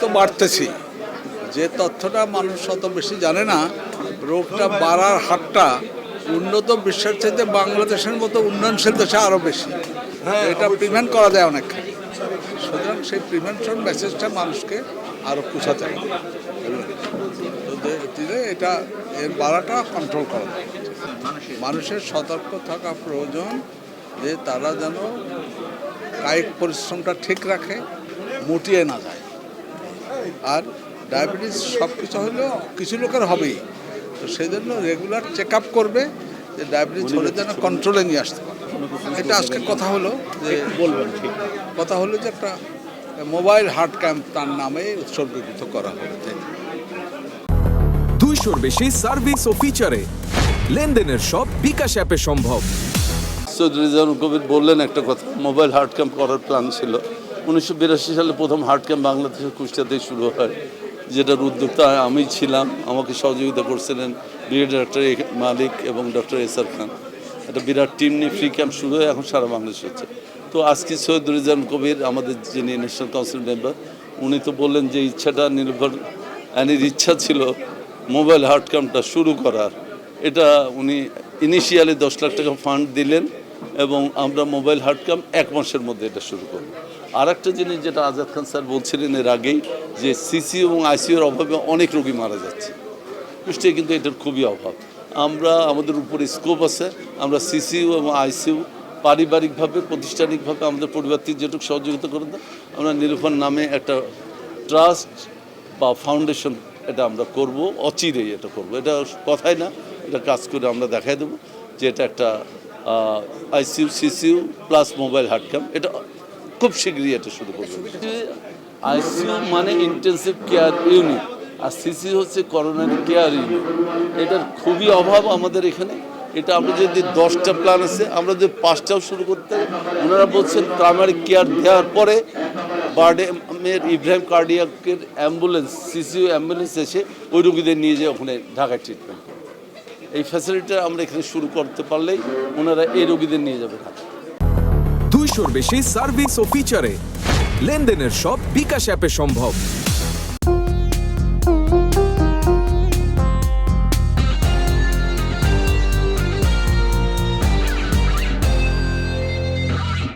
তো বাড়তেছি, যে তথ্যটা মানুষ অত বেশি জানে না, রোগটা বাড়ার হারটা উন্নত বিশ্বের চাইতে বাংলাদেশের মতো উন্নয়নশীল দেশে আরও বেশি। এটা প্রিভেন্ট করা যায় অনেকখানি। সুতরাং সেই প্রিভেনশন মেসেজটা মানুষকে আরও পৌঁছাতে হবে। এটা এর বাড়াটা কন্ট্রোল করা যায়। মানুষের সতর্ক থাকা প্রয়োজন যে তারা যেন কায়িক পরিশ্রমটা ঠিক রাখে, মুটিয়ে না যায়। আর ডায়াবেটিস সব কিছু হলেও কিছু লোকের হবেই, তো সেই জন্য রেগুলার চেক আপ করবে যে ডায়াবেটিস হলে যেন কন্ট্রোলে নিয়ে আসতে পারে। এটা আজকে কথা হলো যে কথা হলো যে একটা মোবাইল হার্ট ক্যাম্প তার নামে উৎসর্গীকৃত করা হবে। 200-র বেশি সার্ভিস ও ফিচারে লেনদেনের সব বিকাশ অ্যাপে সম্ভব। সৈয়দ রেজাউল কবির বললেন একটা কথা, মোবাইল হার্ট ক্যাম্প করার প্ল্যান ছিল। 1982 সালে প্রথম হার্ট ক্যাম্প বাংলাদেশের কুষ্টিয়াতেই শুরু হয়, যেটার উদ্যোক্তা আমি ছিলাম। আমাকে সহযোগিতা করছিলেন ব্রিগেডিয়ার ডক্টর মালিক এবং ডক্টর এসআর খান। একটা বিরাট টিম নিয়ে ফ্রি ক্যাম্প শুরু হয়ে এখন সারা বাংলাদেশ হচ্ছে। তো আজকে সৈয়দ রেজাউল কবির আমাদের যিনি ন্যাশনাল কাউন্সিল মেম্বার, উনি তো বললেন যে ইচ্ছাটা নির্ভর আনির ইচ্ছা ছিল মোবাইল হার্ট ক্যাম্পটা শুরু করার। এটা উনি ইনিশিয়ালি 10 লাখ টাকা ফান্ড দিলেন এবং আমরা মোবাইল হার্ট ক্যাম্প 1 মাসের মধ্যে এটা শুরু করব। আর একটা জিনিস যেটা আজাদ খান স্যার বলছিলেন এর আগেই, যে সিসি এবং আইসিইউর অভাবে অনেক রোগী মারা যাচ্ছে। কুষ্টিয়ায় কিন্তু এটার খুবই অভাব। আমরা আমাদের উপরে স্কোপ আছে, আমরা সিসিইউ এবং আইসিইউ পারিবারিকভাবে প্রতিষ্ঠানিকভাবে আমাদের পরিবার থেকে যেটুকু সহযোগিতা করে দেয়, আমরা নিরূপণ নামে একটা ট্রাস্ট বা ফাউন্ডেশন এটা আমরা করব, অচিরেই এটা করব। এটা কথাই না, এটা কাজ করে আমরা দেখাই দেবো যে এটা একটা ICU CCU plus mobile heart camp, এটা খুব শীঘ্রই এটা শুরু করবে। আইসিইউ মানে ইন্টেন্সিভ কেয়ার ইউনিট, আর সিসি হচ্ছে করোনারি কেয়ার ইউনিট। এটার খুবই অভাব আমাদের এখানে। এটা আমরা যদি 10টা প্ল্যান আছে, আমরা যদি 5টাও শুরু করতে, ওনারা বলছেন প্রাইমারি কেয়ার দেওয়ার পরে বারডেমের ইব্রাহিম কার্ডিয়াকের অ্যাম্বুলেন্স, সিসিইউ অ্যাম্বুলেন্স এসে ওই রোগীদের নিয়ে যায় ওখানে ঢাকায় ট্রিটমেন্ট। এই ফ্যাসিলিটিটা আমরা এখানে শুরু করতে পারলেই ওনারা এই রোগীদের নিয়ে যাবে ঢাকা। 200-র বেশি সার্ভিস ও ফিচারে লেনদেনের সব বিকাশ অ্যাপে সম্ভব।